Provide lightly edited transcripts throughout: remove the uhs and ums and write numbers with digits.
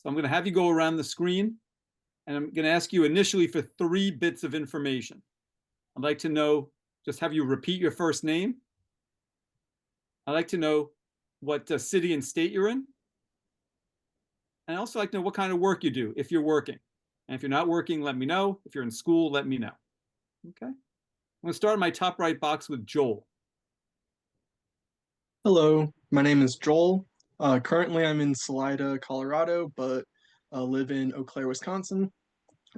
So I'm going to have you go around the screen, and I'm going to ask you initially for 3 bits of information. I'd like to know, just have you repeat your first name. I'd like to know what city and state you're in. And I also like to know what kind of work you do if you're working. And if you're not working, let me know. If you're in school, let me know. Okay. I'm going to start in my top right box with Joel. Hello, my name is Joel. Currently, I'm in Salida, Colorado, but live in Eau Claire, Wisconsin.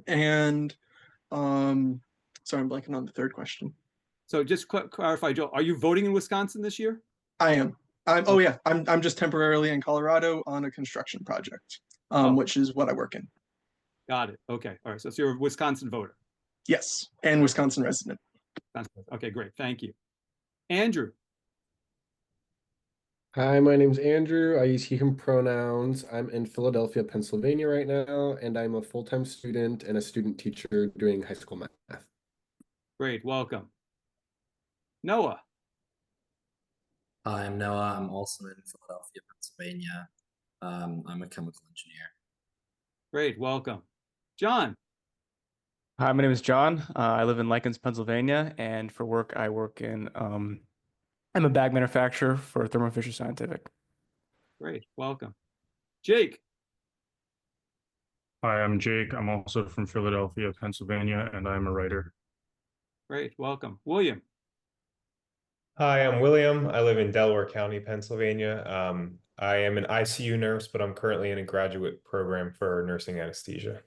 And sorry, I'm blanking on the third question. So just clarify, Joel, are you voting in Wisconsin this year? I am. Oh Oh, yeah, I'm just temporarily in Colorado on a construction project, oh, which is what I work in. got it. Okay. All right. So you're a Wisconsin voter. Yes, and Wisconsin resident. Okay, great. Thank you. Andrew. Hi, my name's Andrew. I use he, him pronouns. I'm in Philadelphia, Pennsylvania right now, and I'm a full-time student and a student teacher doing high school math. Great. Welcome. Noah. Hi, I'm Noah. I'm also in Philadelphia, Pennsylvania. I'm a chemical engineer. Great. Welcome. John. Hi, my name is John. I live in Lycans, Pennsylvania, and for work, I work in, I'm a bag manufacturer for Thermo Fisher Scientific. Great. Welcome. Jake. Hi, I'm Jake. I'm also from Philadelphia, Pennsylvania, and I'm a writer. Great. Welcome. William. Hi, I'm William. I live in Delaware County, Pennsylvania. I am an ICU nurse, but I'm currently in a graduate program for nursing anesthesia.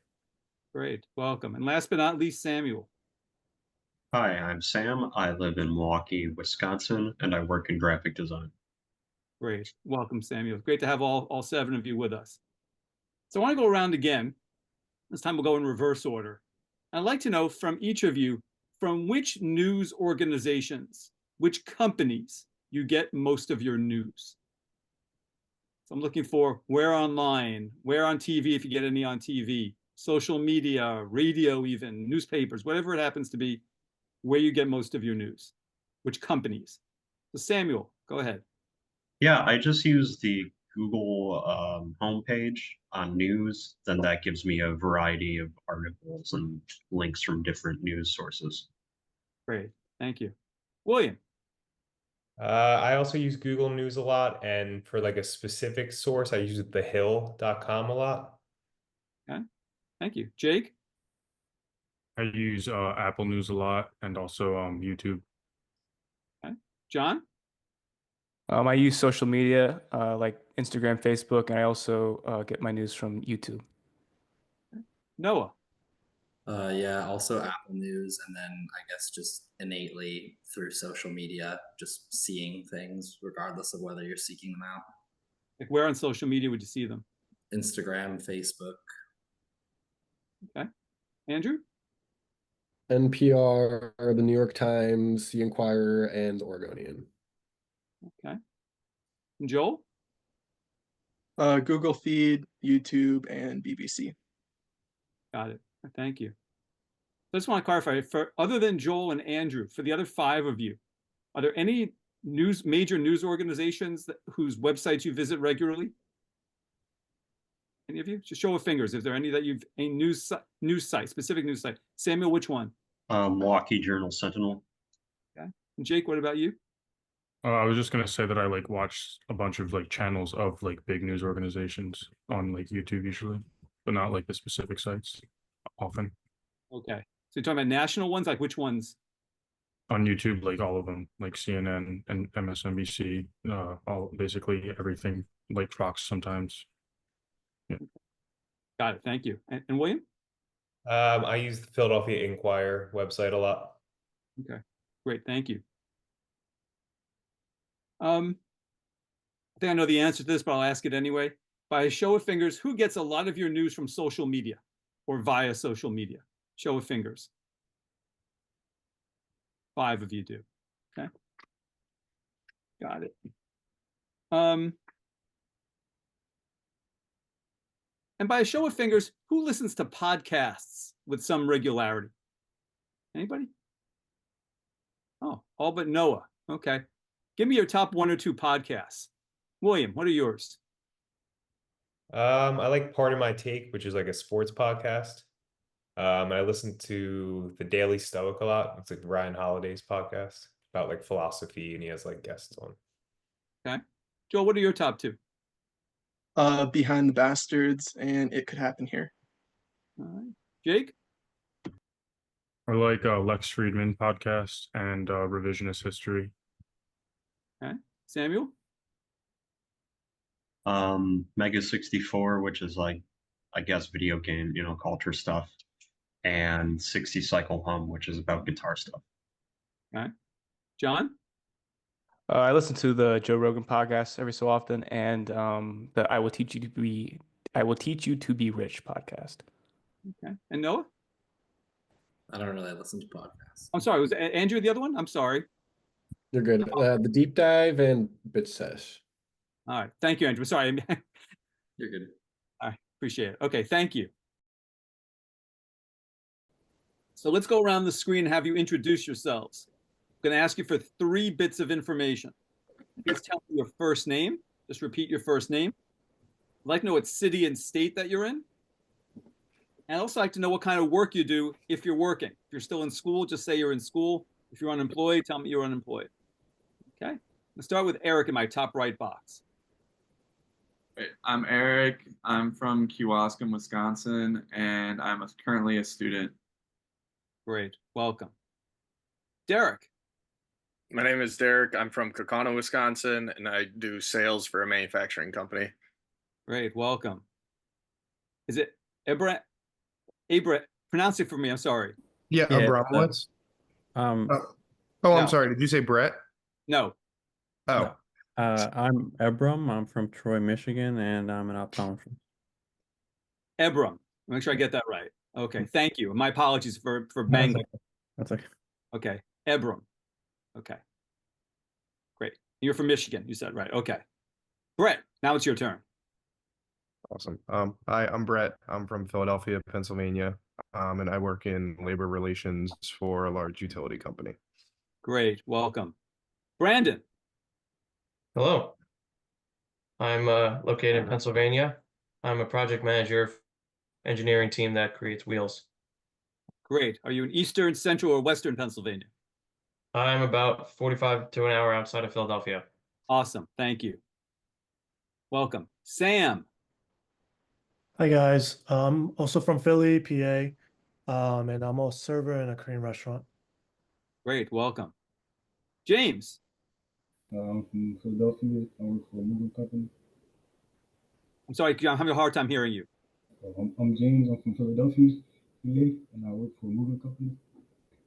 Great. Welcome. And last but not least, Samuel. Hi, I'm Sam. I live in Milwaukee, Wisconsin, and I work in graphic design. Great. Welcome, Samuel. Great to have all 7 of you with us. So I want to go around again. This time we'll go in reverse order. I'd like to know from each of you, from which news organizations, which companies you get most of your news. So I'm looking for where online, where on TV, if you get any on TV, social media, radio even, newspapers, whatever it happens to be, where you get most of your news, which companies. So Samuel, go ahead. Yeah, I just use the Google homepage on news. Then that gives me a variety of articles and links from different news sources. Great. Thank you. William. I also use Google News a lot, and for like a specific source, I use thehill.com a lot. Okay. Thank you. Jake. I use Apple News a lot and also YouTube. Okay. John. I use social media like Instagram, Facebook, and I also get my news from YouTube. Noah. Yeah, also Apple News, and then I guess just innately through social media, just seeing things regardless of whether you're seeking them out. Like where on social media would you see them? Instagram, Facebook. Okay. Andrew. NPR, the New York Times, the Inquirer, and the Oregonian. Okay. And Joel. Google Feed, YouTube, and BBC. Got it. Thank you. I just want to clarify, for other than Joel and Andrew, for the other 5 of you, are there any major news organizations whose websites you visit regularly? Any of you? Just show of fingers. Is there any that you've a news site, specific news site? Samuel, which one? Milwaukee Journal Sentinel. Okay. And Jake, what about you? I was just gonna say that I like watch a bunch of like channels of like big news organizations on like YouTube usually, but not like the specific sites often. Okay. So you're talking about national ones, like which ones? On YouTube, like all of them, like CNN and MSNBC, all basically everything, like Fox sometimes. Yeah. Got it. Thank you. And William? I use the Philadelphia Inquirer website a lot. Okay. Great. Thank you. I think I know the answer to this, but I'll ask it anyway. By a show of fingers, who gets a lot of your news from social media or via social media? Show of fingers. 5 of you do. Okay. Got it. And by a show of fingers, who listens to podcasts with some regularity? Anybody? Oh, all but Noah. Okay. Give me your top 1 or 2 podcasts. William, what are yours? I like Part of My Take, which is like a sports podcast. And I listen to The Daily Stoic a lot. It's like Ryan Holiday's podcast about like philosophy, and he has like guests on. Okay. Joel, what are your top two? Behind the Bastards and It Could Happen Here. All right. Jake? I like Lex Friedman podcast and Revisionist History. Okay. Samuel? Mega 64, which is like, I guess, video game, culture stuff, and 60 Cycle Hum, which is about guitar stuff. Okay. John? I listen to the Joe Rogan podcast every so often, and the I Will Teach You to Be Rich podcast. Okay. And Noah? I don't really listen to podcasts. I'm sorry, was Andrew the other one? I'm sorry. You're good. The Deep Dive and Bit Sesh. All right. Thank you, Andrew. Sorry. You're good. I appreciate it. Okay, thank you. So let's go around the screen and have you introduce yourselves. I'm going to ask you for 3 bits of information. Please tell me your first name. Just repeat your first name. I'd like to know what city and state that you're in. And I'd also like to know what kind of work you do if you're working. If you're still in school, just say you're in school. If you're unemployed, tell me you're unemployed. Okay? Let's start with Eric in my top right box. Great. I'm Eric. I'm from Kewaskum, Wisconsin, and I'm currently a student. Great. Welcome. Derek. My name is Derek. I'm from Kokona, Wisconsin, and I do sales for a manufacturing company. Great. Welcome. Is it Ibra? Pronounce it for me. I'm sorry. Yeah, Abramowitz. I'm sorry. Did you say Brett? No. Oh. I'm Ebram. I'm from Troy, Michigan, and I'm an optometrist. Ebram. Make sure I get that right. Okay. Thank you. My apologies for banging. That's okay. Okay. Ebram. Okay. Great. You're from Michigan, you said, right? Okay. Brett, now it's your turn. Awesome. Hi, I'm Brett. I'm from Philadelphia, Pennsylvania, and I work in labor relations for a large utility company. Great. Welcome. Brandon. Hello. I'm located in Pennsylvania. I'm a project manager for engineering team that creates wheels. Great. Are you in Eastern, Central, or Western Pennsylvania? I'm about 45 to an hour outside of Philadelphia. Awesome. Thank you. Welcome. Sam. Hi guys. I'm also from Philly, PA, and I'm a server in a Korean restaurant. Great. Welcome. James. I'm from Philadelphia. I work for a moving company. I'm sorry, I'm having a hard time hearing you. I'm James. I'm from Philadelphia, PA, and I work for a moving company.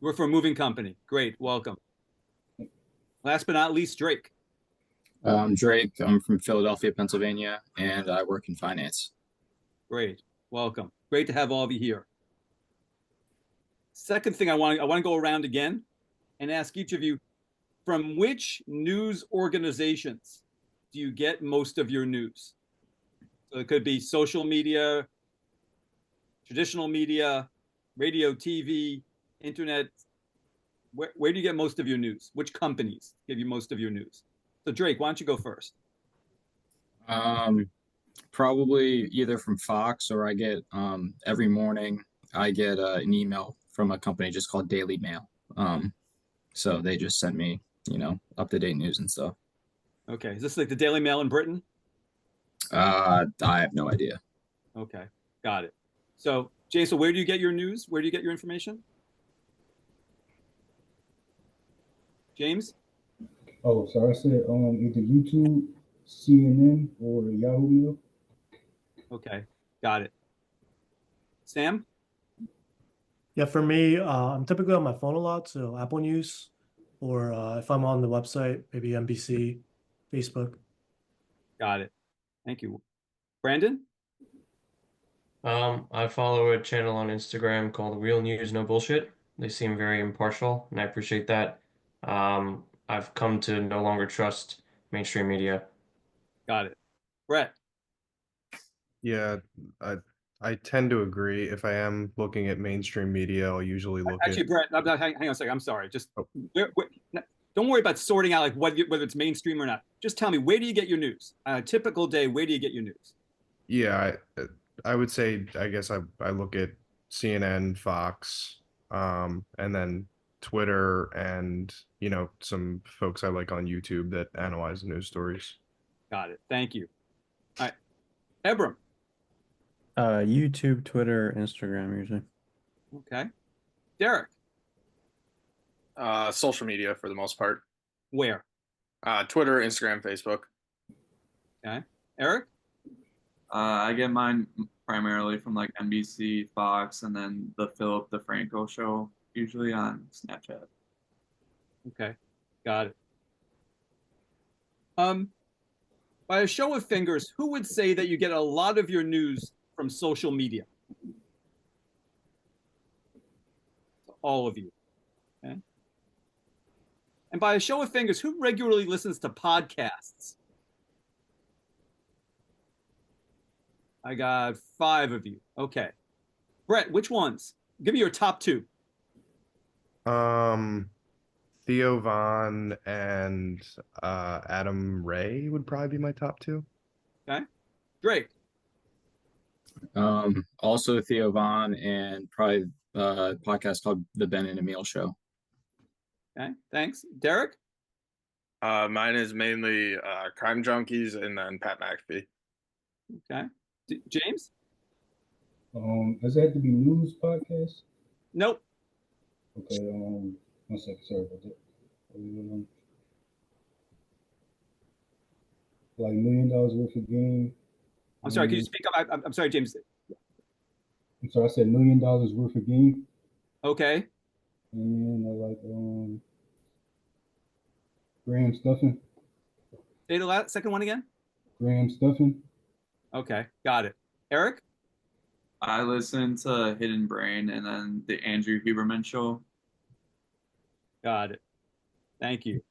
You work for a moving company. Great. Welcome. Last but not least, Drake. I'm Drake. I'm from Philadelphia, Pennsylvania, and I work in finance. Great. Welcome. Great to have all of you here. Second thing I want to go around again and ask each of you, from which news organizations do you get most of your news? So it could be social media, traditional media, radio, TV, internet. Where do you get most of your news? Which companies give you most of your news? So Drake, why don't you go first? Probably either from Fox, or I get every morning I get an email from a company just called Daily Mail. So they just send me, up-to-date news and stuff. Okay. Is this like the Daily Mail in Britain? I have no idea. Okay. Got it. So Jason, where do you get your news? Where do you get your information? James? Oh, sorry. I said either YouTube, CNN, or Yahoo Mail. Okay. Got it. Sam? Yeah, for me, I'm typically on my phone a lot, so Apple News, or if I'm on the website, maybe NBC, Facebook. Got it. Thank you. Brandon? I follow a channel on Instagram called Real News No Bullshit. They seem very impartial, and I appreciate that. I've come to no longer trust mainstream media. Got it. Brett? Yeah, I tend to agree. If I am looking at mainstream media, I'll usually look Actually, Brett, hang on a second. I'm sorry. Just don't worry about sorting out like whether it's mainstream or not. Just tell me, where do you get your news? On a typical day, where do you get your news? Yeah, I would say I guess I look at CNN, Fox, and then Twitter and some folks I like on YouTube that analyze news stories. Got it. Thank you. All right. Ebram. YouTube, Twitter, Instagram usually. Okay. Derek. Social media for the most part. Where? Twitter, Instagram, Facebook. Okay. Eric? I get mine primarily from like NBC, Fox, and then the Philip DeFranco show, usually on Snapchat. Okay. Got it. By a show of fingers, who would say that you get a lot of your news from social media? All of you. Okay. And by a show of fingers, who regularly listens to podcasts? I got 5 of you. Okay. Brett, which ones? Give me your top 2. Theo Vaughn and Adam Ray would probably be my top 2. Okay. Drake. Also Theo Vaughn and probably a podcast called The Ben and Emil Show. Okay. Thanks. Derek? Mine is mainly Crime Junkies and then Pat McAfee. Okay. James? Does it have to be news podcast? Nope. Okay, 1 second, sorry about that. Like $1 million worth of game. I'm sorry, can you speak up? I'm sorry, James. I'm sorry, I said $1 million worth of game. Okay. And I like Graham Stuffing. Say the second one again. Graham Stuffing. Okay, got it. Eric? I listen to Hidden Brain and then the Andrew Huberman show. Got it. Thank you.